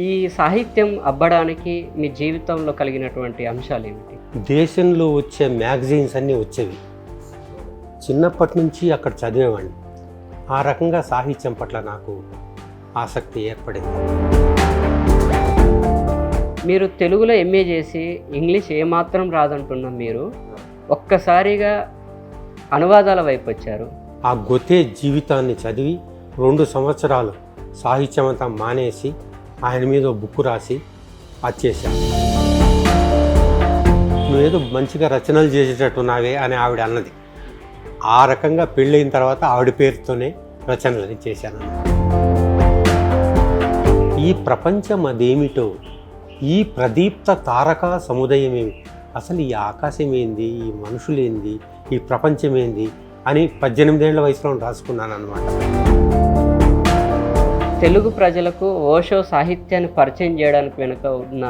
ఈ సాహిత్యం అబ్బడానికి మీ జీవితంలో కలిగినటువంటి అంశాలేమిటి? దేశంలో వచ్చే మ్యాగజైన్స్ అన్నీ వచ్చేవి. చిన్నప్పటి నుంచి అక్కడ చదివేవాడిని. ఆ రకంగా సాహిత్యం పట్ల నాకు ఆసక్తి ఏర్పడింది. మీరు తెలుగులో ఎంఏ చేసి ఇంగ్లీష్ ఏమాత్రం రాదంటున్న మీరు ఒక్కసారిగా అనువాదాల వైపు వచ్చారు. ఆ గొతే జీవితాన్ని చదివి 2 సంవత్సరాలు సాహిత్యం అంతా మానేసి ఆయన మీద బుక్ రాసి వచ్చేసాను. నువ్వేదో మంచిగా రచనలు చేసేటట్టున్నావే అని ఆవిడ అన్నది. ఆ రకంగా పెళ్ళైన తర్వాత ఆవిడ పేరుతోనే రచనలు చేశాను. ఈ ప్రపంచం అదేమిటో, ఈ ప్రదీప్త తారకా సముదాయం ఏమి, అసలు ఈ ఆకాశం ఏంది, ఈ మనుషులేంది, ఈ ప్రపంచం ఏంది అని 18 ఏళ్ల వయసులో రాసుకున్నాను అన్నమాట. తెలుగు ప్రజలకు ఓషో సాహిత్యాన్ని పరిచయం చేయడానికి వెనుక ఉన్న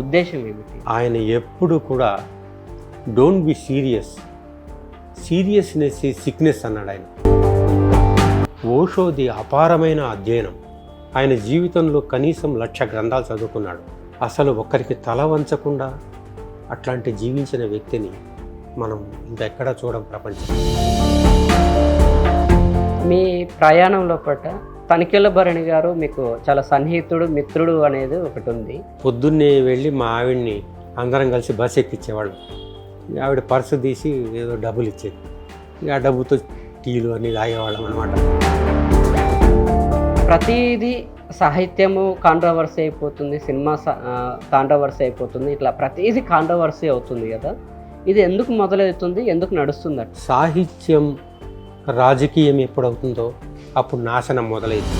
ఉద్దేశం ఏమిటి? ఆయన ఎప్పుడు కూడా డోంట్ బి సీరియస్, సీరియస్నెస్ ఈ సిక్నెస్ అన్నాడు ఆయన. ఓషోది అపారమైన అధ్యయనం. ఆయన జీవితంలో కనీసం 1,00,000 గ్రంథాలు చదువుకున్నాడు. అసలు ఒక్కరికి తల వంచకుండా అట్లాంటి జీవించిన వ్యక్తిని మనం ఇంకెక్కడా చూడం ప్రపంచం. మీ ప్రయాణంలో పట్ల తనికెళ్ళ భరణి గారు మీకు చాలా సన్నిహితుడు, మిత్రుడు అనేది ఒకటి ఉంది. పొద్దున్నే వెళ్ళి మా ఆవిడ్ని అందరం కలిసి బస్ ఎక్కించేవాళ్ళం. ఆవిడ పర్సు తీసి ఏదో డబ్బులు ఇచ్చేది. ఆ డబ్బుతో టీలు అన్నీ తాగేవాళ్ళం అనమాట. ప్రతిదీ సాహిత్యము కాంట్రవర్సీ అయిపోతుంది, సినిమా కాంట్రవర్సీ అయిపోతుంది, ఇట్లా ప్రతిదీ కాంట్రవర్సీ అవుతుంది కదా. ఇది ఎందుకు మొదలవుతుంది, ఎందుకు నడుస్తుంది? సాహిత్యం రాజకీయం ఎప్పుడవుతుందో అప్పుడు నాశనం మొదలైంది.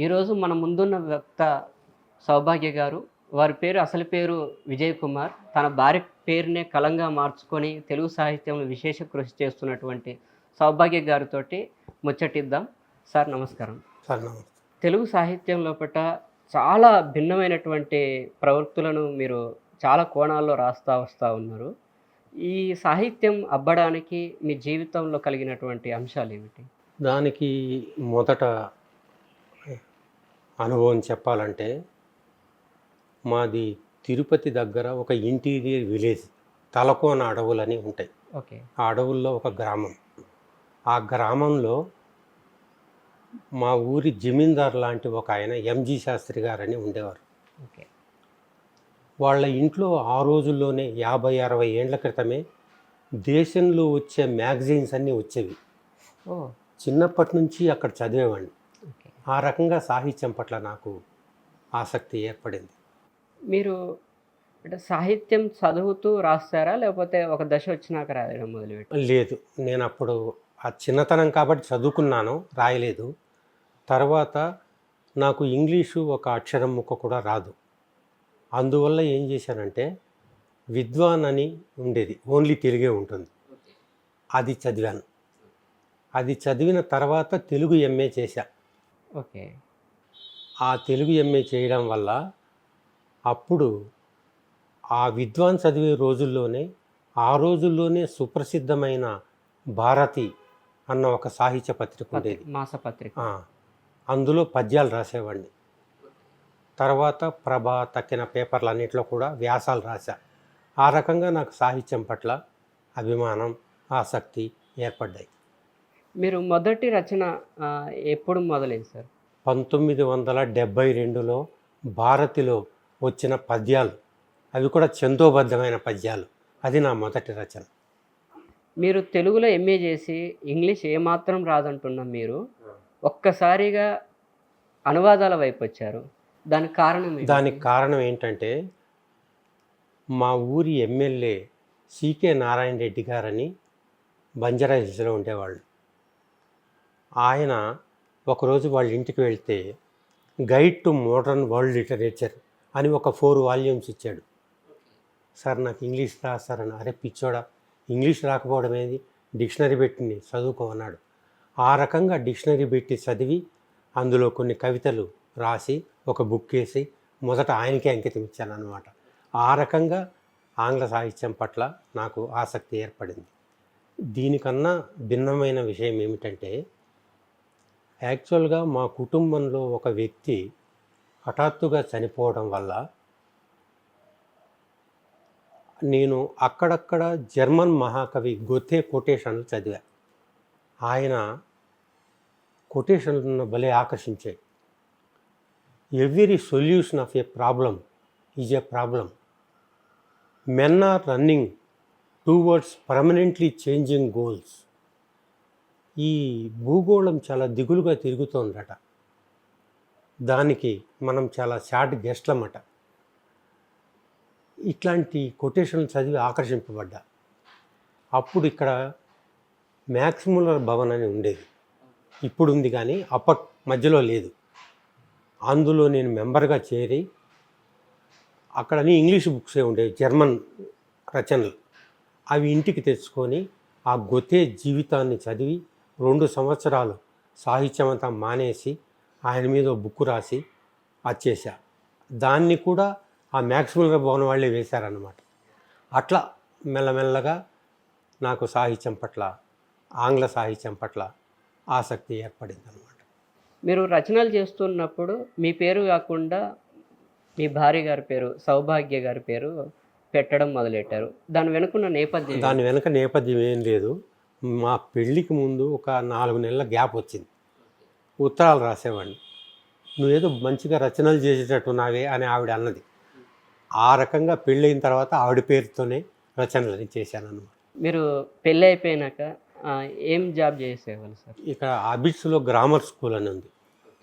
ఈరోజు మన ముందున్న వ్యక్త సౌభాగ్య గారు. వారి పేరు, అసలు పేరు విజయ్ కుమార్. తన భార్య పేరునే కలంగా మార్చుకొని తెలుగు సాహిత్యంలో విశేష కృషి చేస్తున్నటువంటి సౌభాగ్య గారితో ముచ్చటిద్దాం. సార్ నమస్కారం. సార్ నమస్తే. తెలుగు సాహిత్యం లోపల చాలా భిన్నమైనటువంటి ప్రవృత్తులను మీరు చాలా కోణాల్లో వస్తూ ఉన్నారు. ఈ సాహిత్యం అబ్బడానికి మీ జీవితంలో కలిగినటువంటి అంశాలు ఏమిటి? దానికి మొదట అనుభవం చెప్పాలంటే, మాది తిరుపతి దగ్గర ఒక ఇంటీరియర్ విలేజ్, తలకోన అడవులని ఉంటాయి. ఓకే. ఆ అడవుల్లో ఒక గ్రామం. ఆ గ్రామంలో మా ఊరి జమీందార్ లాంటి ఒక ఆయన ఎంజీ శాస్త్రి గారని ఉండేవారు. ఓకే. వాళ్ళ ఇంట్లో ఆ రోజుల్లోనే 50-60 ఏండ్ల క్రితమే దేశంలో వచ్చే మ్యాగజైన్స్ అన్నీ వచ్చేవి. ఓ. చిన్నప్పటి నుంచి అక్కడ చదివేవాడిని. ఓకే. ఆ రకంగా సాహిత్యం పట్ల నాకు ఆసక్తి ఏర్పడింది. మీరు అంటే సాహిత్యం చదువుతూ రాస్తారా, లేకపోతే ఒక దశ వచ్చినాక రాయడం మొదలుపెట్టి? లేదు, నేను అప్పుడు ఆ చిన్నతనం కాబట్టి చదువుకున్నాను, రాయలేదు. తర్వాత నాకు ఇంగ్లీషు ఒక అక్షరం ముక్క కూడా రాదు. అందువల్ల ఏం చేశానంటే, విద్వాన్ అని ఉండేది, ఓన్లీ తెలుగే ఉంటుంది, అది చదివాను. అది చదివిన తర్వాత తెలుగు ఎంఏ చేశా. ఓకే. ఆ తెలుగు ఎంఏ చేయడం వల్ల అప్పుడు ఆ విద్వాన్ చదివే రోజుల్లోనే, ఆ రోజుల్లోనే సుప్రసిద్ధమైన భారతి అన్న ఒక సాహిత్య పత్రిక ఉండేది, మాసపత్రిక. అందులో పద్యాలు రాసేవాడిని. తర్వాత ప్రభ తక్కిన పేపర్లన్నింటిలో కూడా వ్యాసాలు రాశా. ఆ రకంగా నాకు సాహిత్యం పట్ల అభిమానం, ఆసక్తి ఏర్పడ్డాయి. మీరు మొదటి రచన ఎప్పుడు మొదలైంది సార్? 1972లో భారతిలో వచ్చిన పద్యాలు, అవి కూడా ఛందోబద్ధమైన పద్యాలు. అది నా మొదటి రచన. మీరు తెలుగులో ఎంఏ చేసి ఇంగ్లీష్ ఏమాత్రం రాదంటున్న మీరు ఒక్కసారిగా అనువాదాల వైపు వచ్చారు. దానికి కారణం ఏంటంటే, మా ఊరి ఎమ్మెల్యే సికే నారాయణ రెడ్డి గారని బంజారా హిల్స్లో ఉండేవాళ్ళు. ఆయన ఒకరోజు వాళ్ళ ఇంటికి వెళ్తే guide to modern world literature అని ఒక 4 వాల్యూమ్స్ ఇచ్చాడు. సార్ నాకు ఇంగ్లీష్ రాస్తారని. అరే పిచ్చోడా, ఇంగ్లీష్ రాకపోవడం ఏది, డిక్షనరీ పెట్టి చదువుకో అన్నాడు. ఆ రకంగా డిక్షనరీ పెట్టి చదివి అందులో కొన్ని కవితలు రాసి ఒక బుక్ వేసి మొదట ఆయనకే అంకితం ఇచ్చాను అన్నమాట. ఆ రకంగా ఆంగ్ల సాహిత్యం పట్ల నాకు ఆసక్తి ఏర్పడింది. దీనికన్నా భిన్నమైన విషయం ఏమిటంటే, యాక్చువల్గా మా కుటుంబంలో ఒక వ్యక్తి హఠాత్తుగా చనిపోవడం వల్ల నేను అక్కడక్కడ జర్మన్ మహాకవి గొతే కొటేషన్లు చదివా. ఆయన కొటేషన్లు నన్ను భలే ఆకర్షించాయి. Every solution of a problem is a problem. Men are running towards permanently changing goals. ఈ భూగోళం చాలా దిగులుగా తిరుగుతోందట. దానికి మనం చాలా షార్ట్ గెస్ట్లమాట. ఇట్లాంటి కొటేషన్లు చదివి ఆకర్షింపబడ్డా. అప్పుడు ఇక్కడ మ్యాక్స్ ముల్లర్ భవన్ అని ఉండేది, ఇప్పుడు ఉంది కానీ అప్పటి మధ్యలో లేదు. అందులో నేను మెంబర్గా చేరి అక్కడని ఇంగ్లీష్ బుక్సే ఉండేవి, జర్మన్ రచనలు. అవి ఇంటికి తెచ్చుకొని ఆ గొతే జీవితాన్ని చదివి 2 సంవత్సరాలు సాహిత్యం అంతా మానేసి ఆయన మీద బుక్ రాసి వచ్చేసా. దాన్ని కూడా ఆ మ్యాక్స్ ముల్లర్ భవన్ వాళ్ళే వేశారన్నమాట. అట్లా మెల్లమెల్లగా నాకు సాహిత్యం పట్ల, ఆంగ్ల సాహిత్యం పట్ల ఆసక్తి ఏర్పడింది అనమాట. మీరు రచనలు చేస్తున్నప్పుడు మీ పేరు కాకుండా మీ భార్య గారి పేరు, సౌభాగ్య గారి పేరు పెట్టడం మొదలెట్టారు. దాని వెనుకున్న నేపథ్యం దాని వెనక నేపథ్యం ఏం లేదు. మా పెళ్ళికి ముందు ఒక 4 నెలల గ్యాప్ వచ్చింది. ఉత్తరాలు రాసేవాడిని. నువ్వేదో మంచిగా రచనలు చేసేటట్టున్నావే అని ఆవిడ అన్నది. ఆ రకంగా పెళ్ళైన తర్వాత ఆవిడ పేరుతోనే రచనలు చేశాను అన్నమాట. మీరు పెళ్ళి అయిపోయినాక ఏం జాబ్ చేసేవాళ్ళు సార్? ఇక్కడ అబిడ్స్లో గ్రామర్ స్కూల్ అని ఉంది.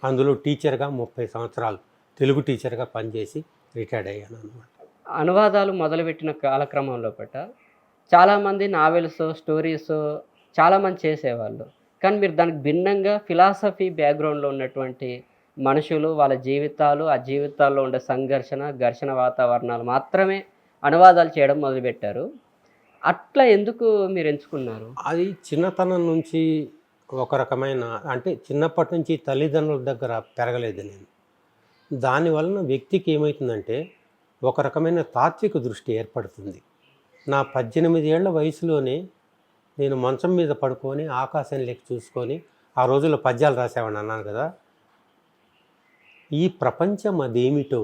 అందులో టీచర్గా 30 సంవత్సరాలు తెలుగు టీచర్గా పనిచేసి రిటైర్డ్ అయ్యాను అన్నమాట. అనువాదాలు మొదలుపెట్టిన కాలక్రమంలో పట్ల చాలామంది నావెల్స్, స్టోరీస్ చాలామంది చేసేవాళ్ళు. కానీ మీరు దానికి భిన్నంగా ఫిలాసఫీ బ్యాక్గ్రౌండ్లో ఉన్నటువంటి మనుషులు, వాళ్ళ జీవితాలు, ఆ జీవితాల్లో ఉండే ఘర్షణ వాతావరణాలు మాత్రమే అనువాదాలు చేయడం మొదలుపెట్టారు. అట్లా ఎందుకు మీరు ఎంచుకున్నారు? అది చిన్నతనం నుంచి ఒక రకమైన, అంటే చిన్నప్పటి నుంచి తల్లిదండ్రుల దగ్గర పెరగలేదు నేను. దానివలన వ్యక్తికి ఏమవుతుందంటే ఒక రకమైన తాత్విక దృష్టి ఏర్పడుతుంది. నా 18 ఏళ్ల వయసులోనే నేను మంచం మీద పడుకొని ఆకాశం లెక్క చూసుకొని, ఆ రోజుల్లో పద్యాలు రాసేవాడిని అన్నాను కదా. ఈ ప్రపంచం అదేమిటో,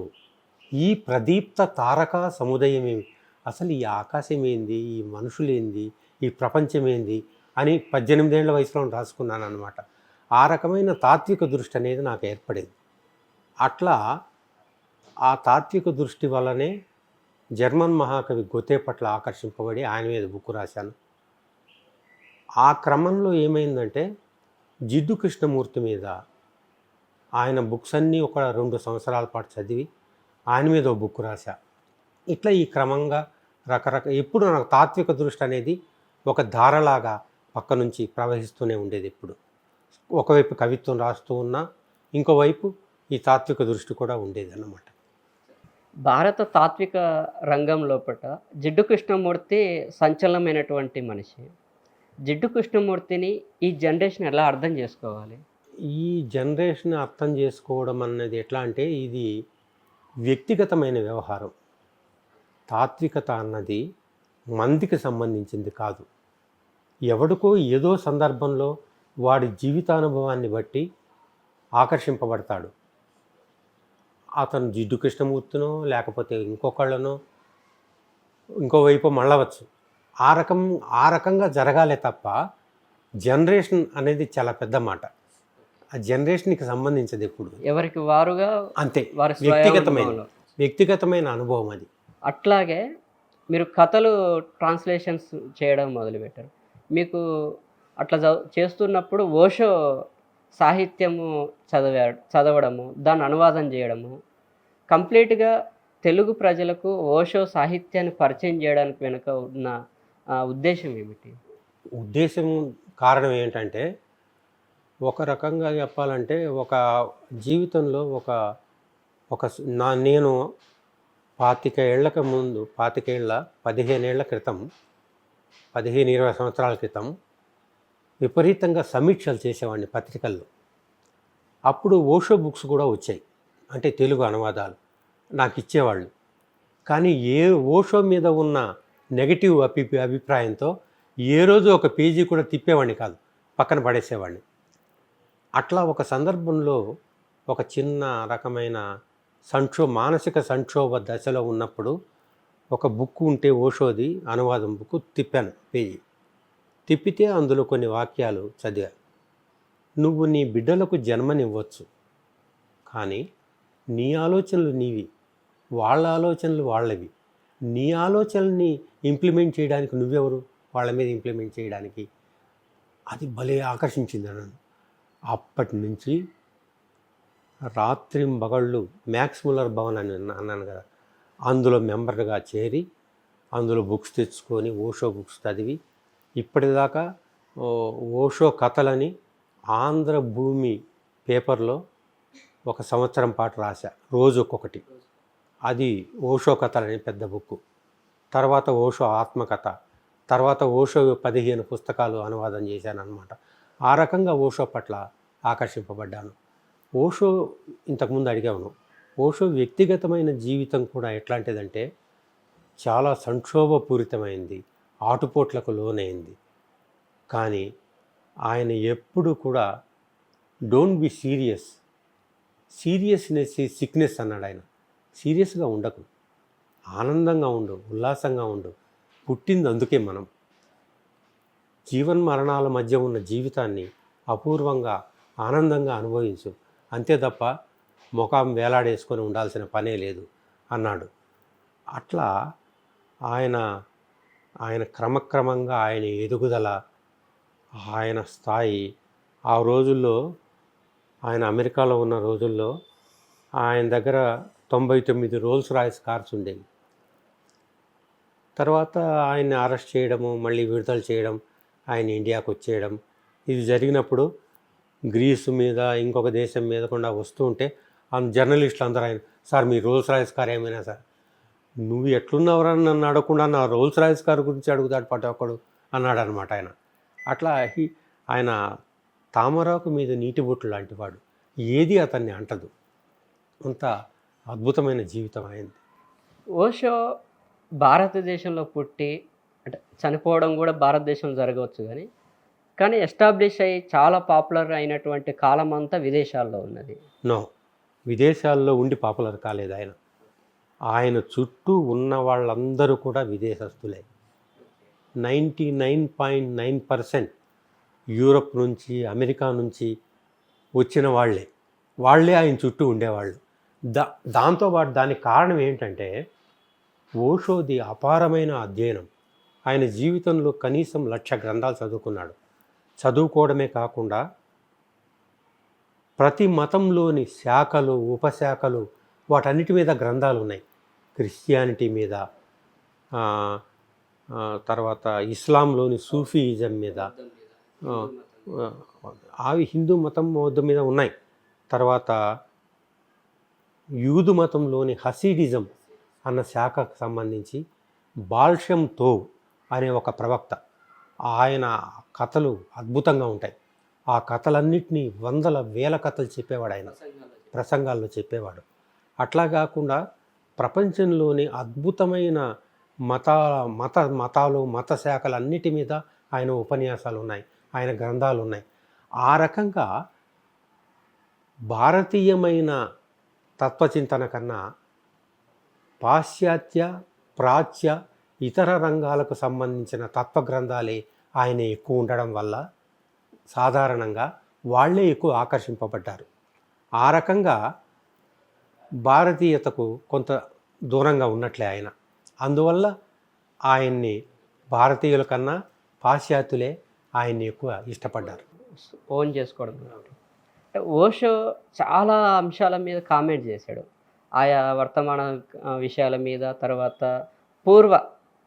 ఈ ప్రదీప్త తారకా సముదయమేమి, అసలు ఈ ఆకాశం ఏంది, ఈ మనుషులేంది, ఈ ప్రపంచం ఏంది అని 18 ఏళ్ల వయసులో రాసుకున్నాను అనమాట. ఆ రకమైన తాత్విక దృష్టి అనేది నాకు ఏర్పడింది. అట్లా ఆ తాత్విక దృష్టి వల్లనే జర్మన్ మహాకవి గొతే పట్ల ఆకర్షింపబడి ఆయన మీద బుక్ రాశాను. ఆ క్రమంలో ఏమైందంటే జిడ్డు కృష్ణమూర్తి మీద ఆయన బుక్స్ అన్నీ ఒక 2 సంవత్సరాల పాటు చదివి ఆయన మీద ఒక బుక్ రాశా. ఇట్లా ఈ క్రమంగా ఎప్పుడు నాకు తాత్విక దృష్టి అనేది ఒక ధారలాగా పక్క నుంచి ప్రవహిస్తూనే ఉండేది. ఎప్పుడు ఒకవైపు కవిత్వం రాస్తూ ఉన్నా, ఇంకోవైపు ఈ తాత్విక దృష్టి కూడా ఉండేది అన్నమాట. భారత తాత్విక రంగం లోపల జిడ్డు కృష్ణమూర్తి సంచలనమైనటువంటి మనిషి. జిడ్డు కృష్ణమూర్తిని ఈ జనరేషన్ ఎలా అర్థం చేసుకోవాలి? ఈ జనరేషన్ అర్థం చేసుకోవడం అన్నది ఎట్లా అంటే, ఇది వ్యక్తిగతమైన వ్యవహారం. తాత్వికత అన్నది మందికి సంబంధించింది కాదు. ఎవడికో ఏదో సందర్భంలో వాడి జీవితానుభవాన్ని బట్టి ఆకర్షింపబడతాడు. అతను జిడ్డు కృష్ణమూర్తినో లేకపోతే ఇంకొకళ్ళనో ఇంకోవైపు మళ్ళవచ్చు. ఆ రకంగా జరగాలే తప్ప జనరేషన్ అనేది చాలా పెద్ద మాట. ఆ జనరేషన్కి సంబంధించదు ఎప్పుడు, ఎవరికి వారుగా అంతే, వారి వ్యక్తిగతమైన అనుభవం అది. అట్లాగే మీరు కథలు ట్రాన్స్లేషన్స్ చేయడం మొదలుపెట్టారు. మీకు అట్లా చేస్తున్నప్పుడు ఓషో సాహిత్యము చదవడము, దాన్ని అనువాదం చేయడము, కంప్లీట్గా తెలుగు ప్రజలకు ఓషో సాహిత్యాన్ని పరిచయం చేయడానికి వెనుక ఉన్న ఉద్దేశం ఏమిటి? ఉద్దేశం కారణం ఏంటంటే, ఒక రకంగా చెప్పాలంటే ఒక జీవితంలో నేను 15 ఏళ్లకు ముందు 15 ఏళ్ల క్రితం, 15-20 సంవత్సరాల క్రితం విపరీతంగా సమీక్షలు చేసేవాడిని పత్రికల్లో. అప్పుడు ఓషో బుక్స్ కూడా వచ్చాయి, అంటే తెలుగు అనువాదాలు నాకు ఇచ్చేవాళ్ళు. కానీ ఓషో మీద ఉన్న నెగటివ్ అభిప్రాయంతో ఏ రోజు ఒక పేజీ కూడా తిప్పేవాడిని కాదు, పక్కన పడేసేవాడిని. అట్లా ఒక సందర్భంలో ఒక చిన్న రకమైన మానసిక సంక్షోభ దశలో ఉన్నప్పుడు ఒక బుక్ ఉంటే ఓషోది అనువాదం బుక్ తిప్పాను పేజీ. తిప్పితే అందులో కొన్ని వాక్యాలు చదివా. నువ్వు నీ బిడ్డలకు జన్మనివ్వచ్చు, కానీ నీ ఆలోచనలు నీవి, వాళ్ళ ఆలోచనలు వాళ్ళవి. నీ ఆలోచనల్ని ఇంప్లిమెంట్ చేయడానికి నువ్వెవరు వాళ్ళ మీద ఇంప్లిమెంట్ చేయడానికి? అది భలే ఆకర్షించింది నన్ను. అప్పటి నుంచి రాత్రింబగళ్ళు మ్యాక్స్ ముల్లర్ భవన్ అని అన్నాను కదా, అందులో మెంబర్గా చేరి అందులో బుక్స్ తెచ్చుకొని ఓషో బుక్స్ చదివి ఇప్పటిదాకా ఓషో కథలని ఆంధ్ర భూమి పేపర్లో 1 సంవత్సరం పాటు రాశా, రోజు ఒక్కొక్కటి. అది ఓషో కథలని పెద్ద బుక్. తర్వాత ఓషో ఆత్మకథ, తర్వాత ఓషో 15 పుస్తకాలు అనువాదం చేశాను అనమాట. ఆ రకంగా ఓషో పట్ల ఆకర్షింపబడ్డాను. ఓషో ఇంతకుముందు అడిగాను, ఓషో వ్యక్తిగతమైన జీవితం కూడా ఎట్లాంటిదంటే చాలా సంక్షోభపూరితమైంది, ఆటుపోట్లకు లోనైంది. కానీ ఆయన ఎప్పుడు కూడా డోంట్ బి సీరియస్నెస్ ఈ సిక్నెస్ అన్నాడు ఆయన. సీరియస్గా ఉండకు, ఆనందంగా ఉండు, ఉల్లాసంగా ఉండు. పుట్టింది అందుకే మనం. జీవన్మరణాల మధ్య ఉన్న జీవితాన్ని అపూర్వంగా ఆనందంగా అనుభవించు, అంతే తప్ప ముఖం వేలాడేసుకొని ఉండాల్సిన పనే లేదు అన్నాడు. అట్లా ఆయన క్రమక్రమంగా ఆయన ఎదుగుదల, ఆయన స్థాయి, ఆ రోజుల్లో ఆయన అమెరికాలో ఉన్న రోజుల్లో ఆయన దగ్గర 99 రోల్స్ రాయ్స్ కార్స్ ఉండేవి. తర్వాత ఆయన్ని అరెస్ట్ చేయడము, మళ్ళీ విడుదల చేయడం, ఆయన ఇండియాకు వచ్చేయడం, ఇది జరిగినప్పుడు గ్రీసు మీద ఇంకొక దేశం మీద కూడా వస్తూ ఉంటే జర్నలిస్టులు అందరూ ఆయన, సార్ మీ రోల్స్ రాయ్స్ కార్ ఏమైనా సార్, నువ్వు ఎట్లున్నావురని నన్ను అడగకుండా నా రోల్స్ రాయ్స్ కార్ గురించి అడుగుతాడు పటొక్కడు అన్నాడు అనమాట ఆయన. అట్లా ఆయన తామరాకు మీద నీటి బొట్టు లాంటివాడు, ఏది అతన్ని అంటదు. అంత అద్భుతమైన జీవితం అయింది. ఓషో భారతదేశంలో పుట్టి అంటే చనిపోవడం కూడా భారతదేశంలో జరగవచ్చు, కానీ ఎస్టాబ్లిష్ అయ్యి చాలా పాపులర్ అయినటువంటి కాలం అంతా విదేశాల్లో ఉన్నది. నో, విదేశాల్లో ఉండి పాపులర్ కాలేదు ఆయన. ఆయన చుట్టూ ఉన్న వాళ్ళందరూ కూడా విదేశస్తులే. 99.9% యూరప్ నుంచి, అమెరికా నుంచి వచ్చిన వాళ్ళే ఆయన చుట్టూ ఉండేవాళ్ళు. దాంతోపాటు దానికి కారణం ఏంటంటే ఓషోది అపారమైన అధ్యయనం. ఆయన జీవితంలో కనీసం 1,00,000 గ్రంథాలు చదువుకున్నాడు. చదువుకోవడమే కాకుండా ప్రతి మతంలోని శాఖలు, ఉపశాఖలు, వాటన్నిటి మీద గ్రంథాలు ఉన్నాయి. క్రిస్టియానిటీ మీద, తర్వాత ఇస్లాంలోని సూఫీయిజం మీద, అవి హిందూ మతం మీద ఉన్నాయి. తర్వాత యూదు మతంలోని హసీడిజం అన్న శాఖకు సంబంధించి బాల్షం తోవ్ అనే ఒక ప్రవక్త, ఆయన కథలు అద్భుతంగా ఉంటాయి. ఆ కథలన్నింటినీ 100,000 కథలు చెప్పేవాడు ఆయన, ప్రసంగాల్లో చెప్పేవాడు. అట్లా కాకుండా ప్రపంచంలోని అద్భుతమైన మతాలు, మత శాఖలన్నిటి మీద ఆయన ఉపన్యాసాలు ఉన్నాయి, ఆయన గ్రంథాలు ఉన్నాయి. ఆ రకంగా భారతీయమైన తత్వచింతన కన్నా పాశ్చాత్య, ప్రాచ్య, ఇతర రంగాలకు సంబంధించిన తత్వ గ్రంథాలే ఆయన ఎక్కువ ఉండడం వల్ల సాధారణంగా వాళ్ళే ఎక్కువ ఆకర్షింపబడ్డారు. ఆ రకంగా భారతీయతకు కొంత దూరంగా ఉన్నట్లే ఆయన. అందువల్ల ఆయన్ని భారతీయుల కన్నా పాశ్చాత్యులే ఆయన్ని ఎక్కువ ఇష్టపడ్డారు. ఓన్ చేసుకోవడం. అంటే ఓషో చాలా అంశాల మీద కామెంట్ చేశాడు, ఆయా వర్తమాన విషయాల మీద, తర్వాత పూర్వ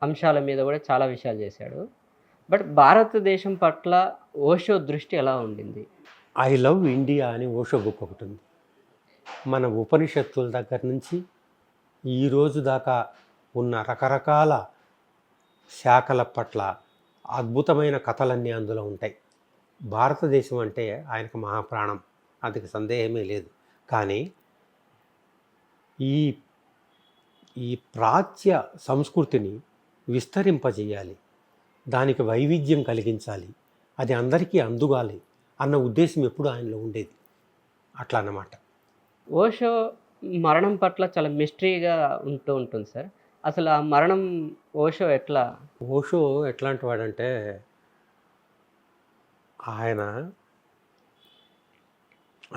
అంశాల మీద కూడా చాలా విషయాలు చేశాడు. బట్ భారతదేశం పట్ల ఓషో దృష్టి ఎలా ఉండింది? ఐ లవ్ ఇండియా అని ఓషో బుక్ ఒకటి ఉంది. మన ఉపనిషత్తుల దగ్గర నుంచి ఈ రోజు దాకా ఉన్న రకరకాల శాఖల పట్ల అద్భుతమైన కథలన్నీ అందులో ఉంటాయి. భారతదేశం అంటే ఆయనకు మహాప్రాణం, అందుకు సందేహమే లేదు. కానీ ఈ ప్రాచ్య సంస్కృతిని విస్తరింపజేయాలి, దానికి వైవిధ్యం కలిగించాలి, అది అందరికీ అందుగాలి అన్న ఉద్దేశం ఎప్పుడు ఆయనలో ఉండేది. అట్లా అన్నమాట. ఓషో మరణం పట్ల చాలా మిస్టరీగా ఉంటూ ఉంటుంది సార్. అసలు ఆ మరణం ఓషో ఎట్లా? ఓషో ఎట్లాంటి వాడంటే, ఆయన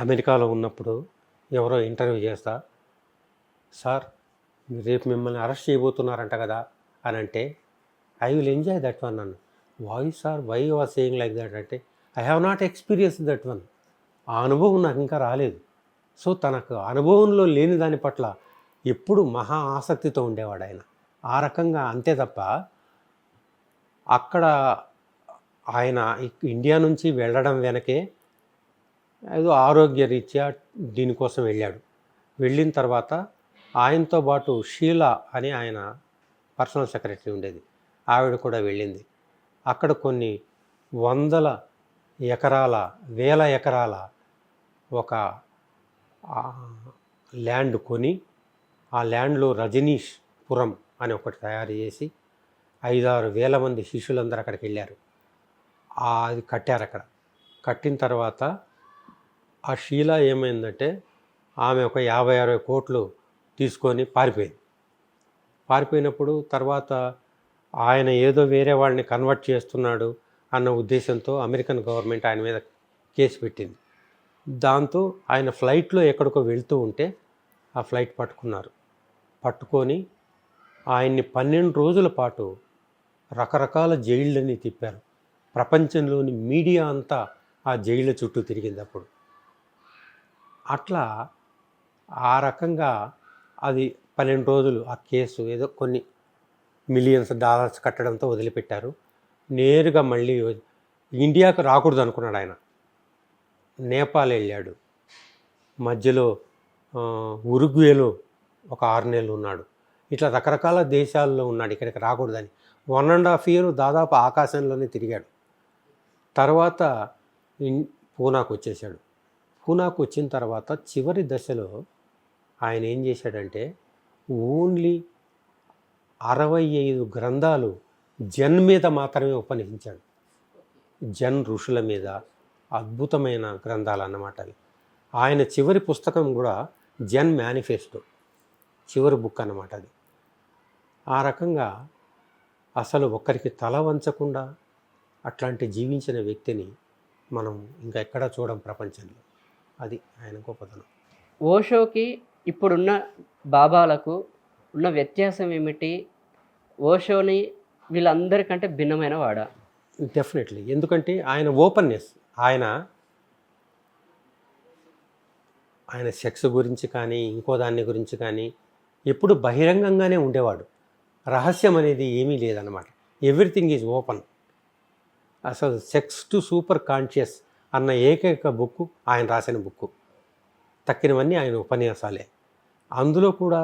అమెరికాలో ఉన్నప్పుడు ఎవరో ఇంటర్వ్యూ చేస్తా, సార్ రేపు మిమ్మల్ని అరెస్ట్ చేయబోతున్నారంట కదా అని అంటే, I will enjoy that one అన్న. Why sir why you are saying like that అంటే, I have not experience that one. ఆ అనుభవం నాకు ఇంకా రాలేదు. సో తనకు అనుభవంలో లేని దాని పట్ల ఎప్పుడు మహా ఆసక్తితో ఉండేవాడు ఆయన. ఆ రకంగా అంతే తప్ప అక్కడ ఆయన ఇండియా నుంచి వెళ్ళడం వెనకే ఏదో ఆరోగ్యరీత్యా దీనికోసం వెళ్ళాడు. వెళ్ళిన తర్వాత ఆయనతో పాటు షీలా అని ఆయన పర్సనల్ సెక్రటరీ ఉండేది, ఆవిడ కూడా వెళ్ళింది. అక్కడ కొన్ని వేల ఎకరాల ఒక ల్యాండ్ కొని, ఆ ల్యాండ్లో రజనీష్ పురం అని ఒకటి తయారు చేసి 5-6 వేల మంది శిష్యులందరూ అక్కడికి వెళ్ళారు. అది కట్టారు. అక్కడ కట్టిన తర్వాత ఆ షీలా ఏమైందంటే, ఆమె ఒక 50-60 కోట్లు తీసుకొని పారిపోయింది. పారిపోయినప్పుడు తర్వాత ఆయన ఏదో వేరే వాళ్ళని కన్వర్ట్ చేస్తున్నాడు అన్న ఉద్దేశంతో అమెరికన్ గవర్నమెంట్ ఆయన మీద కేసు పెట్టింది. దాంతో ఆయన ఫ్లైట్లో ఎక్కడికో వెళ్తూ ఉంటే ఆ ఫ్లైట్ పట్టుకున్నారు. పట్టుకొని ఆయన్ని 12 రోజుల పాటు రకరకాల జైళ్ళని తిప్పారు. ప్రపంచంలోని మీడియా అంతా ఆ జైళ్ళ చుట్టూ తిరిగింది అప్పుడు. అట్లా ఆ రకంగా అది 12 రోజులు ఆ కేసు ఏదో కొన్ని మిలియన్స్ డాలర్స్ కట్టడంతో వదిలిపెట్టారు. నేరుగా మళ్ళీ ఇండియాకు రాకూడదు అనుకున్నాడు ఆయన. నేపాల్ వెళ్ళాడు, మధ్యలో ఉరుగ్వేలో ఒక 6 నెలలు ఉన్నాడు. ఇట్లా రకరకాల దేశాల్లో ఉన్నాడు ఇక్కడికి రాకూడదని. 1.5 year దాదాపు ఆకాశంలోనే తిరిగాడు. తర్వాత పూనాకు వచ్చేసాడు. పూనాకు వచ్చిన తర్వాత చివరి దశలో ఆయన ఏం చేశాడంటే, ఓన్లీ 65 గ్రంథాలు జన్ మీద మాత్రమే ఉపన్యసించాడు. జన్ ఋషుల మీద అద్భుతమైన గ్రంథాలు అన్నమాట అవి. ఆయన చివరి పుస్తకం కూడా జన్ మేనిఫెస్టో, చివరి బుక్ అన్నమాట అది. ఆ రకంగా అసలు ఒక్కరికి తల వంచకుండా అట్లాంటి జీవించిన వ్యక్తిని మనం ఇంకా ఎక్కడా చూడం ప్రపంచంలో. అది ఆయన గొప్పతనం. ఓషోకి ఇప్పుడున్న బాబాలకు ఉన్న వ్యత్యాసం ఏమిటి? ఓషోని వీళ్ళందరికంటే భిన్నమైన వాడా? డెఫినెట్లీ. ఎందుకంటే ఆయన ఓపెన్నెస్, ఆయన సెక్స్ గురించి కానీ ఇంకో దాని గురించి కానీ ఎప్పుడు బహిరంగంగానే ఉండేవాడు. రహస్యం అనేది ఏమీ లేదన్నమాట. Everything is open. అసలు సెక్స్ టు సూపర్ కాన్షియస్ అన్న ఏకైక బుక్ ఆయన రాసిన బుక్. తక్కినవన్నీ ఆయన ఉపన్యాసాలే. అందులో కూడా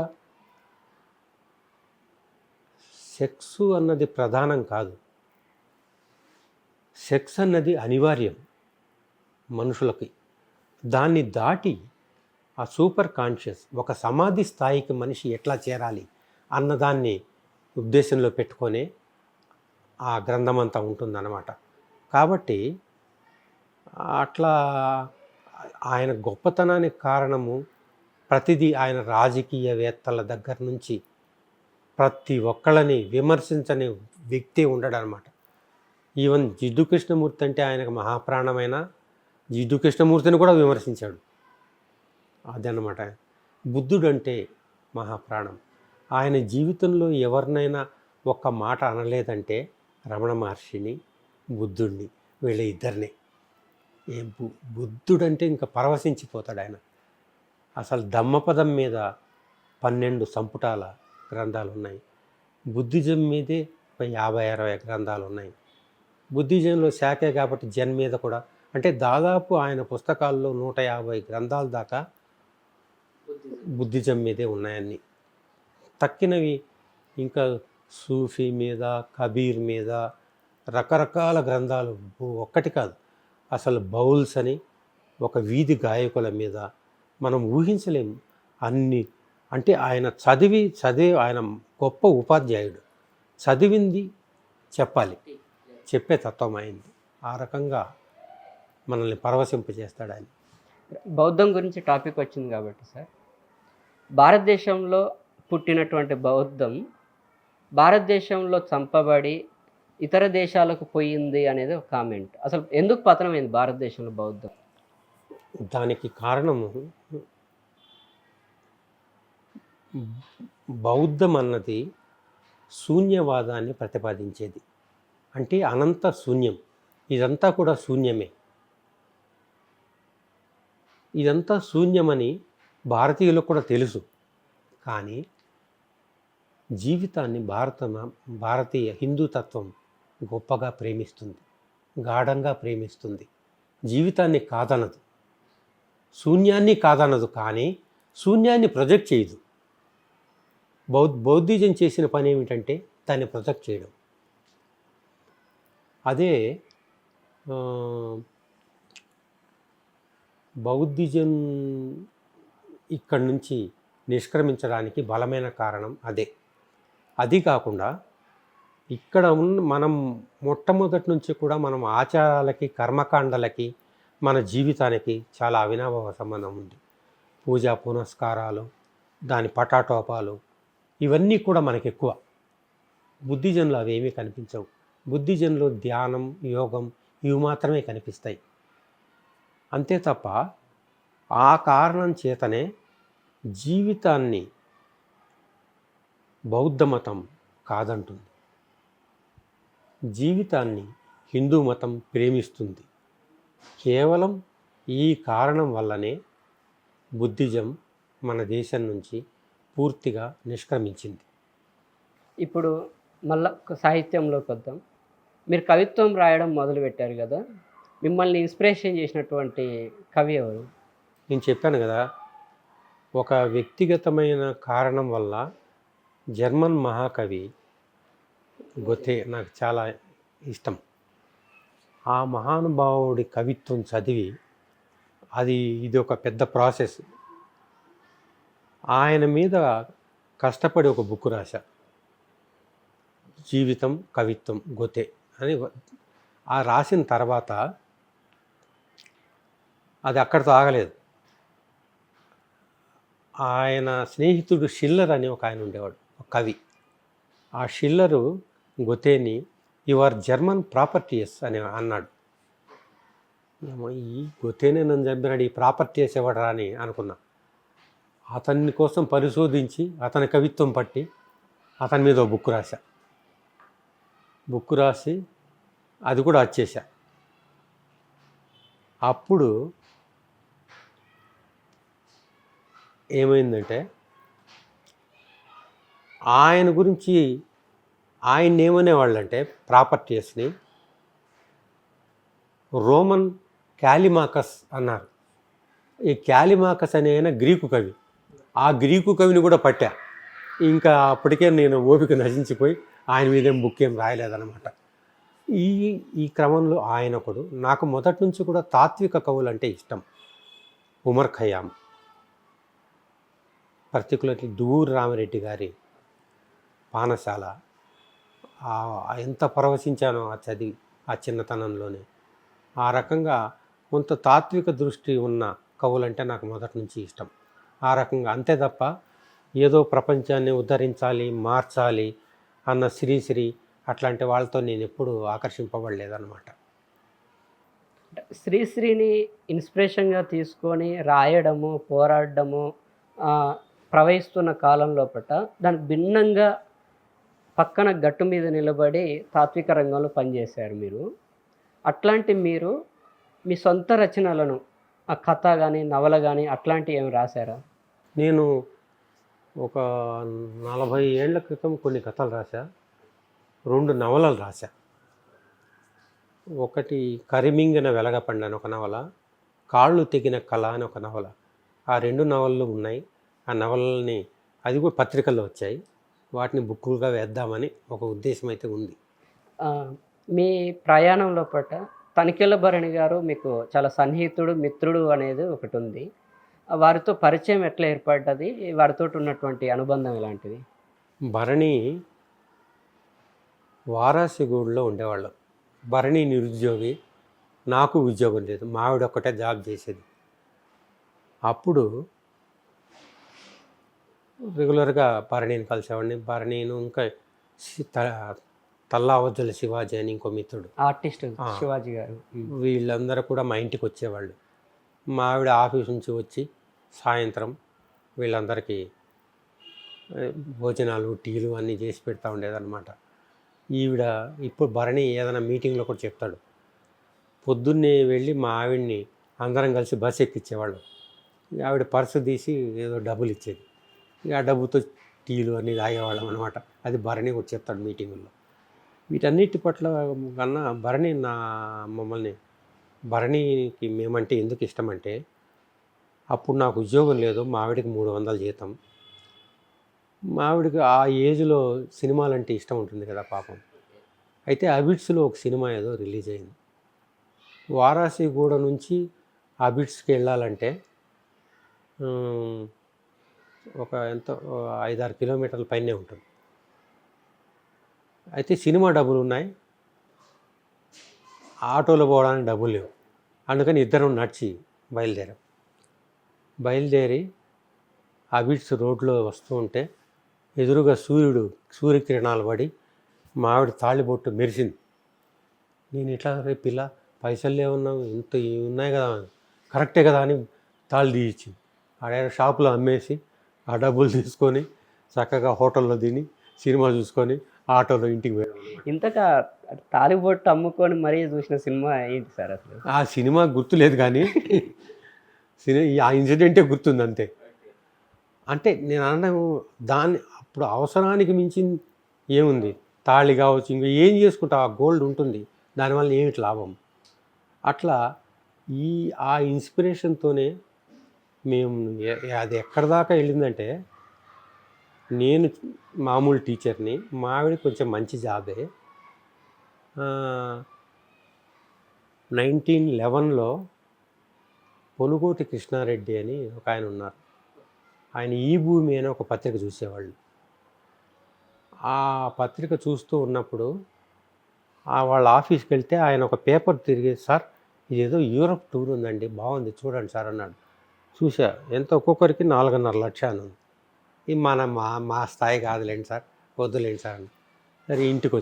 సెక్స్ అన్నది ప్రధానం కాదు, సెక్స్ అన్నది అనివార్యం మనుషులకి. దాన్ని దాటి ఆ సూపర్ కాన్షియస్ ఒక సమాధి స్థాయికి మనిషి ఎట్లా చేరాలి అన్నదాన్ని ఉద్దేశంలో పెట్టుకొనే ఆ గ్రంథం అంతా ఉంటుందన్నమాట. కాబట్టి అట్లా ఆయన గొప్పతనానికి కారణము ప్రతిదీ ఆయన రాజకీయవేత్తల దగ్గర నుంచి ప్రతి ఒక్కళ్ళని విమర్శించని వ్యక్తి ఉండడనమాట. ఈవెన్ జిడ్డు కృష్ణమూర్తి అంటే ఆయనకు మహాప్రాణమైన జిడ్డు కృష్ణమూర్తిని కూడా విమర్శించాడు. అదన్నమాట. బుద్ధుడు అంటే మహాప్రాణం. ఆయన జీవితంలో ఎవరినైనా ఒక్క మాట అనలేదంటే రమణ మహర్షిని, బుద్ధుడిని, వీళ్ళ ఇద్దరిని. బుద్ధుడంటే ఇంకా పరవశించిపోతాడు ఆయన. అసలు ధమ్మపదం మీద 12 సంపుటాల గ్రంథాలు ఉన్నాయి. బుద్ధిజం మీదే 50-60 గ్రంథాలు ఉన్నాయి. బుద్ధిజంలో శాఖే కాబట్టి జన్ మీద కూడా, అంటే దాదాపు ఆయన పుస్తకాల్లో 150 గ్రంథాల దాకా బుద్ధిజం మీదే ఉన్నాయన్నీ. తక్కినవి ఇంకా సూఫీ మీద, కబీర్ మీద రకరకాల గ్రంథాలు ఒక్కటి కాదు. అసలు బౌల్స్ అని ఒక వీధి గాయకుల మీద మనం ఊహించలేము అన్ని. అంటే ఆయన చదివి ఆయన గొప్ప ఉపాధ్యాయుడు. చదివింది చెప్పాలి, చెప్పే తత్వం అయింది. ఆ రకంగా మనల్ని పరవశింపజేస్తాడు ఆయన. బౌద్ధం గురించి టాపిక్ వచ్చింది కాబట్టి సార్, భారతదేశంలో పుట్టినటువంటి బౌద్ధం భారతదేశంలో చంపబడి ఇతర దేశాలకు పోయింది అనేది ఒక కామెంట్. అసలు ఎందుకు పతనమైంది భారతదేశంలో బౌద్ధం? దానికి కారణము బౌద్ధం అన్నది శూన్యవాదాన్ని ప్రతిపాదించేది. అంటే అనంత శూన్యం, ఇదంతా కూడా శూన్యమే. ఇదంతా శూన్యమని భారతీయులకు కూడా తెలుసు. కానీ జీవితాన్ని భారతీయ హిందూ తత్వం గొప్పగా ప్రేమిస్తుంది, గాఢంగా ప్రేమిస్తుంది. జీవితాన్ని కాదనదు, శూన్యాన్ని కాదనదు, కానీ శూన్యాన్ని ప్రొజెక్ట్ చేయదు. బౌద్ధిజం చేసిన పని ఏమిటంటే దాన్ని ప్రొజెక్ట్ చేయడం. అదే బౌద్ధిజం ఇక్కడి నుంచి నిష్క్రమించడానికి బలమైన కారణం అదే. అది కాకుండా ఇక్కడ మనం మొట్టమొదటి నుంచి కూడా మనం ఆచారాలకి, కర్మకాండలకి, మన జీవితానికి చాలా అవినాభావ సంబంధం ఉంది. పూజా పునస్కారాలు, దాని పటాటోపాలు, ఇవన్నీ కూడా మనకి ఎక్కువ. బుద్ధిజంలో అవేమీ కనిపించవు. బుద్ధిజంలో ధ్యానం, యోగం ఇవి మాత్రమే కనిపిస్తాయి. అంతే తప్ప ఆ కారణం చేతనే జీవితాన్ని బౌద్ధ మతం కాదంటుంది. జీవితాన్ని హిందూ మతం ప్రేమిస్తుంది. కేవలం ఈ కారణం వల్లనే బుద్ధిజం మన దేశం నుంచి పూర్తిగా నిష్క్రమించింది. ఇప్పుడు మళ్ళా సాహిత్యంలోకి వద్దాం. మీరు కవిత్వం రాయడం మొదలుపెట్టారు కదా, మిమ్మల్ని ఇన్స్పిరేషన్ చేసినటువంటి కవి ఎవరు? నేను చెప్పాను కదా, ఒక వ్యక్తిగతమైన కారణం వల్ల జర్మన్ మహాకవి గొతే నాకు చాలా ఇష్టం. ఆ మహానుభావుడి కవిత్వం చదివి ఇది ఒక పెద్ద ప్రాసెస్. ఆయన మీద కష్టపడి ఒక బుక్ రాశా, జీవితం కవిత్వం గొతే అని. ఆ రాసిన తర్వాత అది అక్కడితో ఆగలేదు. ఆయన స్నేహితుడు షిల్లర్ అని ఒక ఆయన ఉండేవాడు, ఒక కవి. ఆ షిల్లరు గొతేని యువర్ జర్మన్ ప్రాపర్టీస్ అని అన్నాడు. ఈ గొతేనే నన్ను చంపినాడు, ఈ ప్రాపర్టీస్ ఎవడరా అని అనుకున్నా. అతని కోసం పరిశోధించి అతని కవిత్వం పట్టి అతని మీద బుక్ రాశా. బుక్ రాసి అది కూడా వచ్చేసా. అప్పుడు ఏమైందంటే ఆయన గురించి ఆయన్ని ఏమనేవాళ్ళంటే ప్రాపర్టీస్ని రోమన్ క్యాలిమాకస్ అన్నారు. ఈ క్యాలిమాకస్ అనే ఆయన గ్రీకు కవి. ఆ గ్రీకు కవిని కూడా పట్టా. ఇంకా అప్పటికే నేను ఓపిక నశించిపోయి ఆయన మీదేం బుక్ ఏం రాయలేదన్నమాట. ఈ క్రమంలో ఆయన ఒకడు. నాకు మొదటి నుంచి కూడా తాత్విక కవులు అంటే ఇష్టం. ఉమర్ ఖయ్యాం, పర్టికులర్లీ దువ్వూరు రామిరెడ్డి గారి పానశాల, ఎంత పరవశించానో ఆ చదివి ఆ చిన్నతనంలోనే. ఆ రకంగా కొంత తాత్విక దృష్టి ఉన్న కవులంటే నాకు మొదటి నుంచి ఇష్టం. ఆ రకంగా, అంతే తప్ప ఏదో ప్రపంచాన్ని ఉద్ధరించాలి, మార్చాలి అన్న శ్రీశ్రీ అట్లాంటి వాళ్ళతో నేను ఎప్పుడూ ఆకర్షింపబడలేదన్నమాట. శ్రీశ్రీని ఇన్స్పిరేషన్గా తీసుకొని రాయడము, పోరాడము ప్రవహిస్తున్న కాలం లోపల దానికి భిన్నంగా పక్కన గట్టు మీద నిలబడి తాత్విక రంగంలో పనిచేశారు మీరు. అట్లాంటి మీరు మీ సొంత రచనలను, ఆ కథ కానీ నవల కానీ అట్లాంటివి ఏమి రాశారా? నేను ఒక 40 ఏళ్ల క్రితం కొన్ని కథలు రాశా, 2 నవలలు రాశా. ఒకటి కరిమింగిన వెలగపండి అని ఒక నవల, కాళ్ళు తెగిన కళ అని ఒక నవల. ఆ 2 నవలలు ఉన్నాయి. ఆ నవలని అది కూడా పత్రికల్లో వచ్చాయి. వాటిని బుక్కులుగా వేద్దామని ఒక ఉద్దేశం అయితే ఉంది. మీ ప్రయాణంలో పట్ల తనికెళ్ళ భరణి గారు మీకు చాలా సన్నిహితుడు, మిత్రుడు అనేది ఒకటి ఉంది. వారితో పరిచయం ఎట్లా ఏర్పడ్డది? వారితో ఉన్నటువంటి అనుబంధం ఎలాంటిది? భరణి వారాసిగూడలో ఉండేవాళ్ళం. భరణి నిరుద్యోగి, నాకు ఉద్యోగం లేదు, మా ఆవిడ ఒక్కటే జాబ్ చేసేది. అప్పుడు రెగ్యులర్గా భరణిని కలిసేవాడిని. భరణిను ఇంకా తల్లావజ్జుల శివాజీ అని ఇంకో మిత్రుడు, ఆర్టిస్ట్ శివాజీ గారు. వీళ్ళందరూ కూడా మా ఇంటికి వచ్చేవాళ్ళు. మా ఆవిడ ఆఫీస్ నుంచి వచ్చి సాయంత్రం వీళ్ళందరికీ భోజనాలు టీలు అన్నీ చేసి పెడతా ఉండేదన్నమాట. ఈవిడ ఇప్పుడు భరణి ఏదైనా మీటింగ్లో కూడా చెప్తాడు, పొద్దున్నే వెళ్ళి మా ఆవిడ్ని అందరం కలిసి బస్సు ఎక్కించేవాళ్ళం. ఆవిడ పర్సు తీసి ఏదో డబ్బులు ఇచ్చేది, ఇక ఆ డబ్బుతో టీలు అన్నీ తాగేవాళ్ళం అనమాట. అది భరణి కూడా చెప్తాడు మీటింగుల్లో. వీటన్నిటి పట్ల కన్నా భరణికి మేమంటే ఎందుకు ఇష్టం అంటే, అప్పుడు నాకు ఉద్యోగం లేదు, మా ఆవిడకి 300 జీతం. మా ఆవిడకి ఆ ఏజ్లో సినిమాలంటే ఇష్టం ఉంటుంది కదా పాపం. అయితే అబిడ్స్లో ఒక సినిమా ఏదో రిలీజ్ అయింది. వారాసిగూడ నుంచి అబిడ్స్కి వెళ్ళాలంటే ఒక ఎంతో 5-6 కిలోమీటర్ల పైనే ఉంటుంది. అయితే సినిమా డబ్బులు ఉన్నాయి, ఆటోలో పోవడానికి డబ్బులు లేవు. అందుకని ఇద్దరం నడిచి బయలుదేరి అబిడ్స్ రోడ్లో వస్తూ ఉంటే ఎదురుగా సూర్యకిరణాలు పడి మా ఆవిడ తాళిబొట్టు మెరిసింది. నేను ఇట్లా, రే పిల్ల పైసలు లేవున్నావు, ఇంత ఉన్నాయి కదా, కరెక్టే కదా అని తాళి తీయించింది. ఆడ షాపులో అమ్మేసి ఆ డబ్బులు తీసుకొని చక్కగా హోటల్లో తిని సినిమా చూసుకొని ఆటోలో ఇంటికి పోయాం. ఇంతగా తాలిబొట్టు అమ్ముకొని మరీ చూసిన సినిమా ఏంటి సార్ అసలు? ఆ సినిమా గుర్తులేదు కానీ ఆ ఇన్సిడెంటే గుర్తుంది అంతే. అంటే నేను అనడం దాన్ని అప్పుడు అవసరానికి మించి ఏముంది, తాళి కావచ్చు, ఇంకా ఏం చేసుకుంటావు, ఆ గోల్డ్ ఉంటుంది, దానివల్ల ఏమిటి లాభం. అట్లా ఆ ఇన్స్పిరేషన్తోనే మేము అది ఎక్కడి దాకా వెళ్ళిందంటే, నేను మామూలు టీచర్ని, మా ఆవిడ కొంచెం మంచి జాబే. 1911లో పొనుగోటి కృష్ణారెడ్డి అని ఒక ఆయన ఉన్నారు. ఆయన ఈ భూమి అని ఒక పత్రిక చూసేవాళ్ళు. ఆ పత్రిక చూస్తూ ఉన్నప్పుడు వాళ్ళ ఆఫీస్కి వెళ్తే ఆయన ఒక పేపర్ తిరిగి, సార్ ఇదేదో యూరప్ టూర్ ఉందండి, బాగుంది చూడండి సార్ అన్నాడు. చూసా, ఎంత ఒక్కొక్కరికి 4.5 లక్షలు అని ఉంది. ఇది మా స్థాయి కాదులేండి సార్, వద్దులేండి సార్ అని సరే ఇంటికి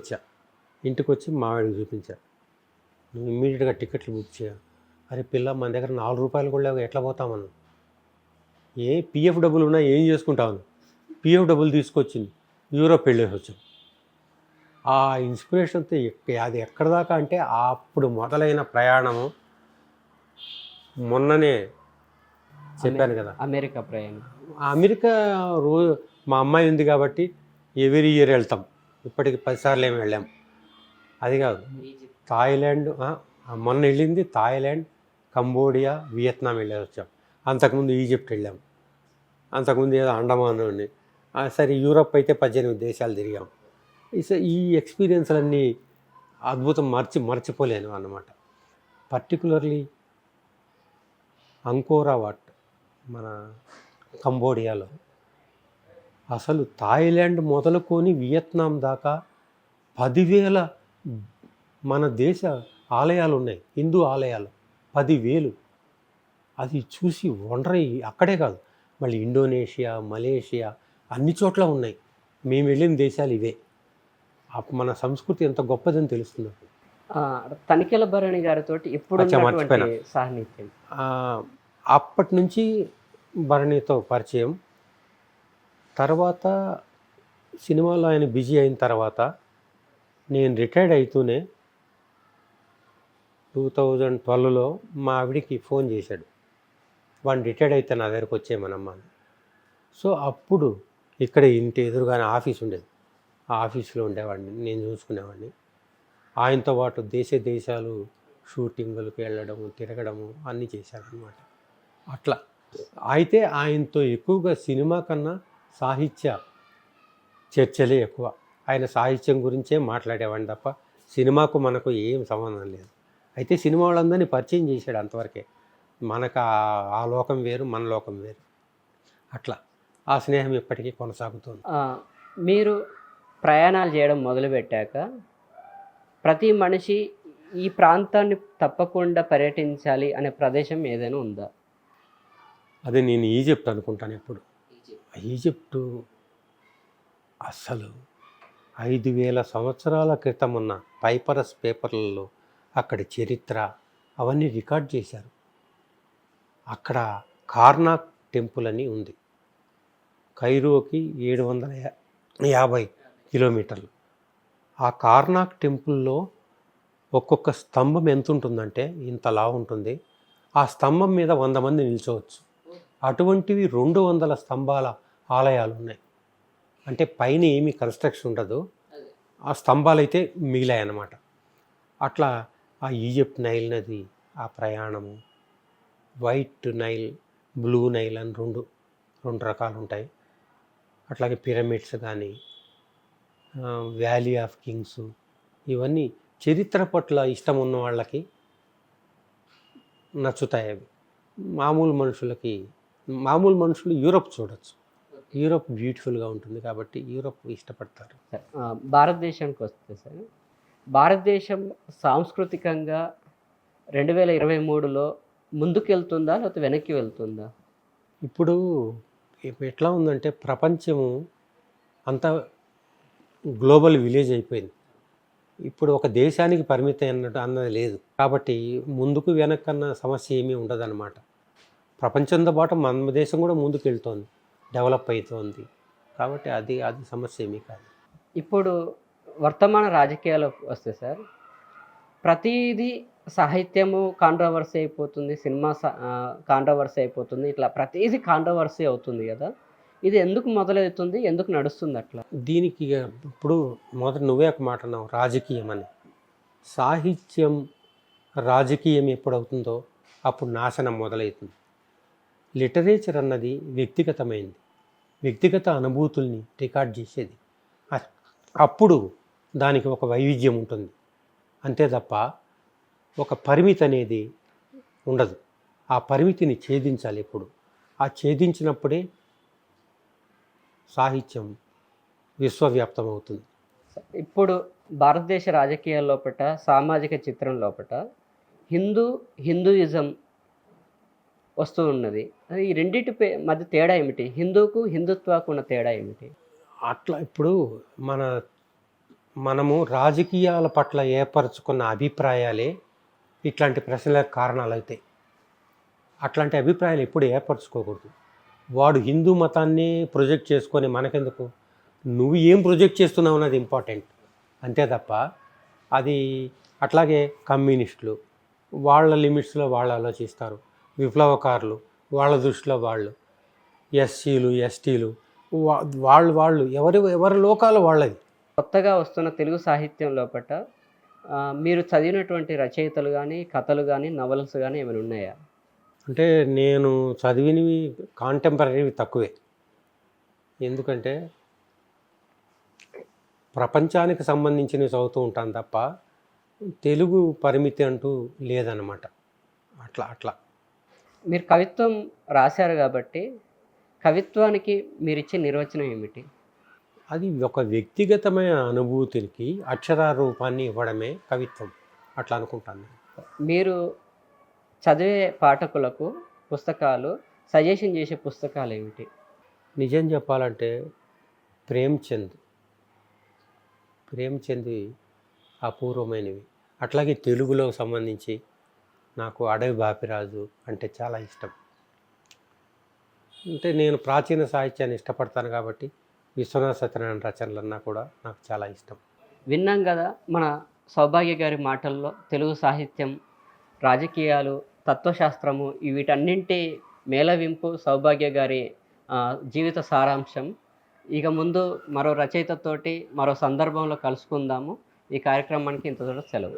వచ్చి మా ఆవిడకి చూపించా. నువ్వు ఇమ్మీడియట్గా టికెట్లు బుక్ చేయ. అరే పిల్ల, మన దగ్గర 4 రూపాయలు కూడా లేవు, ఎట్లా పోతామన్నా. పిఎఫ్ డబ్బులు ఉన్నా ఏం చేసుకుంటాను, పిఎఫ్ డబ్బులు తీసుకొచ్చింది, యూరోప్ వెళ్ళేసి వచ్చాం. ఆ ఇన్స్పిరేషన్తో అది ఎక్కడ దాకా అంటే, అప్పుడు మొదలైన ప్రయాణము మొన్ననే చెప్పాను కదా, అమెరికా ప్రయాణం. అమెరికా రోజు మా అమ్మాయి ఉంది కాబట్టి ఎవ్రీ ఇయర్ వెళ్తాం. ఇప్పటికి 10 సార్లు ఏమి వెళ్ళాం. అది కాదు, థాయిలాండ్ మొన్న వెళ్ళింది, థాయిలాండ్, కంబోడియా, వియత్నాం వెళ్ళేసి వచ్చాం. అంతకుముందు ఈజిప్ట్ వెళ్ళాం, అంతకుముందు ఏదో అండమాన్ అని. సరే యూరప్ అయితే 18 దేశాలు తిరిగాం. ఈ ఎక్స్పీరియన్స్లన్నీ అద్భుతం, మర్చిపోలేను అన్నమాట. పర్టికులర్లీ అంకోరావాట్ మన కంబోడియాలో, అసలు థాయిలాండ్ మొదలుకొని వియత్నాం దాకా 10,000 మన దేశ ఆలయాలు ఉన్నాయి, హిందూ ఆలయాలు 10,000. అది చూసి వండర్. అక్కడే కాదు, మళ్ళీ ఇండోనేషియా, మలేషియా అన్ని చోట్ల ఉన్నాయి. మేము వెళ్ళిన దేశాలు ఇవే. మన సంస్కృతి ఎంత గొప్పదని తెలుస్తుంది. తనికెళ్ళ భరణి గారితో ఎప్పుడు సాన్నిధ్యం? అప్పటి నుంచి భరణితో పరిచయం. తర్వాత సినిమాలో ఆయన బిజీ అయిన తర్వాత నేను రిటైర్డ్ అవుతూనే 2012లో మా ఆవిడికి ఫోన్ చేశాడు, వాడిని రిటైర్డ్ అయితే నా దగ్గరకు వచ్చేయమనమ్మా అని. సో అప్పుడు ఇక్కడ ఇంటి ఎదురుగానే ఆఫీస్ ఉండేది, ఆ ఆఫీస్లో ఉండేవాడిని, నేను చూసుకునేవాడిని. ఆయనతో పాటు దేశాలు షూటింగులకు వెళ్ళడము, తిరగడము అన్నీ చేశారనమాట. అట్లా అయితే ఆయనతో ఎక్కువగా సినిమా కన్నా సాహిత్య చర్చలే ఎక్కువ. ఆయన సాహిత్యం గురించే మాట్లాడేవాడిని తప్ప సినిమాకు మనకు ఏం సంబంధం లేదు. అయితే సినిమా వాళ్ళందరినీ పరిచయం చేశాడు అంతవరకే. మనకు ఆ లోకం వేరు, మన లోకం వేరు. అట్లా ఆ స్నేహం ఇప్పటికీ కొనసాగుతుంది. మీరు ప్రయాణాలు చేయడం మొదలుపెట్టాక ప్రతి మనిషి ఈ ప్రాంతాన్ని తప్పకుండా పర్యటించాలి అనే ప్రదేశం ఏదైనా ఉందా? అది నేను ఈజిప్ట్ అనుకుంటాను ఎప్పుడు. ఈజిప్టు అస్సలు 5,000 సంవత్సరాల క్రితం ఉన్న పైపరస్ పేపర్లలో అక్కడి చరిత్ర అవన్నీ రికార్డ్ చేశారు. అక్కడ కార్నాక్ టెంపుల్ అని ఉంది. కైరోకి 750 కిలోమీటర్లు. ఆ కార్నాక్ టెంపుల్లో ఒక్కొక్క స్తంభం ఎంత ఉంటుందంటే ఇంతలా ఉంటుంది. ఆ స్తంభం మీద 100 మంది నిల్చోవచ్చు. అటువంటివి 200 స్తంభాల ఆలయాలు ఉన్నాయి. అంటే పైన ఏమీ కన్స్ట్రక్షన్ ఉండదు, ఆ స్తంభాలు అయితే మిగిలాయన్నమాట. అట్లా ఆ ఈజిప్ట్ నైల్ నది, ఆ ప్రయాణము, వైట్ నైల్, బ్లూ నైల్ అని రెండు రకాలు ఉంటాయి. అట్లాగే పిరమిడ్స్ కానీ, వ్యాలీ ఆఫ్ కింగ్స్, ఇవన్నీ చరిత్ర పట్ల ఇష్టం ఉన్న వాళ్ళకి నచ్చుతాయి. అవి మామూలు మనుషులు యూరోప్ చూడొచ్చు. యూరోప్ బ్యూటిఫుల్గా ఉంటుంది కాబట్టి యూరోప్ ఇష్టపడతారు. భారతదేశానికి వస్తే సార్, భారతదేశం సాంస్కృతికంగా 2023లో ముందుకెళ్తుందా లేకపోతే వెనక్కి వెళ్తుందా? ఇప్పుడు ఎట్లా ఉందంటే ప్రపంచము అంతా గ్లోబల్ విలేజ్ అయిపోయింది. ఇప్పుడు ఒక దేశానికి పరిమితం అన్నది లేదు. కాబట్టి ముందుకు వెనక్కన్న సమస్య ఏమీ ఉండదన్నమాట. ప్రపంచంతో పాటు మన దేశం కూడా ముందుకు వెళ్తోంది, డెవలప్ అవుతోంది. కాబట్టి అది సమస్య ఏమీ కాదు. ఇప్పుడు వర్తమాన రాజకీయాలు వస్తే సార్, ప్రతిదీ సాహిత్యము కాంట్రవర్సీ అయిపోతుంది, సినిమా కాంట్రవర్సీ అయిపోతుంది, ఇట్లా ప్రతిదీ కాంట్రవర్సీ అవుతుంది కదా. ఇది ఎందుకు మొదలవుతుంది, ఎందుకు నడుస్తుంది అట్లా? దీనికి ఇప్పుడు మొదట నువ్వే ఒక మాట అన్నావు, రాజకీయం అని. సాహిత్యం రాజకీయం ఎప్పుడవుతుందో అప్పుడు నాశనం మొదలవుతుంది. లిటరేచర్ అన్నది వ్యక్తిగతమైంది, వ్యక్తిగత అనుభూతుల్ని రికార్డ్ చేసేది. అప్పుడు దానికి ఒక వైవిధ్యం ఉంటుంది, అంతే తప్ప ఒక పరిమితి అనేది ఉండదు. ఆ పరిమితిని ఛేదించాలి ఎప్పుడు. ఆ ఛేదించినప్పుడే సాహిత్యం విశ్వవ్యాప్తం అవుతుంది. ఇప్పుడు భారతదేశ రాజకీయాల లోపల, సామాజిక చిత్రం లోపల హిందూయిజం వస్తూ ఉన్నది. అది ఈ రెండింటి మధ్య తేడా ఏమిటి? హిందూకు హిందుత్వకు ఉన్న తేడా ఏమిటి? అట్లా ఇప్పుడు మనము రాజకీయాల పట్ల ఏర్పరచుకున్న అభిప్రాయాలే ఇట్లాంటి ప్రశ్నలకు కారణాలు అవుతాయి. అట్లాంటి అభిప్రాయాలు ఎప్పుడు ఏర్పరచుకోకూడదు. వాడు హిందూ మతాన్ని ప్రొజెక్ట్ చేసుకొని మనకెందుకు, నువ్వు ఏం ప్రొజెక్ట్ చేస్తున్నావు అన్నది ఇంపార్టెంట్, అంతే తప్ప అది. అట్లాగే కమ్యూనిస్టులు వాళ్ళ లిమిట్స్లో వాళ్ళు ఆలోచిస్తారు, విప్లవకారులు వాళ్ళ దృష్టిలో వాళ్ళు, ఎస్సీలు ఎస్టీలు వాళ్ళు ఎవరి లోకాలు వాళ్ళది. కొత్తగా వస్తున్న తెలుగు సాహిత్యం లోపల మీరు చదివినటువంటి రచయితలు కానీ, కథలు కానీ, నవల్స్ కానీ ఏమైనా ఉన్నాయా? అంటే నేను చదివినవి కాంటెంపరీవి తక్కువే. ఎందుకంటే ప్రపంచానికి సంబంధించినవి చదువుతూ ఉంటాను తప్ప తెలుగు పరిమితి అంటూ లేదన్నమాట. అట్లా మీరు కవిత్వం రాశారు కాబట్టి కవిత్వానికి మీరు ఇచ్చే నిర్వచనం ఏమిటి? అది ఒక వ్యక్తిగతమైన అనుభూతికి అక్షరాల రూపాన్ని ఇవ్వడమే కవిత్వం, అట్లా అనుకుంటాను. మీరు చదివే పాఠకులకు పుస్తకాలు సజెషన్ చేసే పుస్తకాలు ఏమిటి? నిజం చెప్పాలంటే ప్రేమ్చంద్ అపూర్వమైనవి. అట్లాగే తెలుగులో సంబంధించి నాకు అడవి బాపిరాజు అంటే చాలా ఇష్టం. అంటే నేను ప్రాచీన సాహిత్యాన్ని ఇష్టపడతాను కాబట్టి విశ్వనాథ సత్యనారాయణ రచనలన్నా కూడా నాకు చాలా ఇష్టం. విన్నాం కదా మన సౌభాగ్య గారి మాటల్లో తెలుగు సాహిత్యం, రాజకీయాలు, తత్వశాస్త్రము వీటన్నింటి మేళవింపు సౌభాగ్య గారి జీవిత సారాంశం. ఇక ముందు మరో రచయితతోటి మరో సందర్భంలో కలుసుకుందాము. ఈ కార్యక్రమానికి ఇంతతో సెలవు.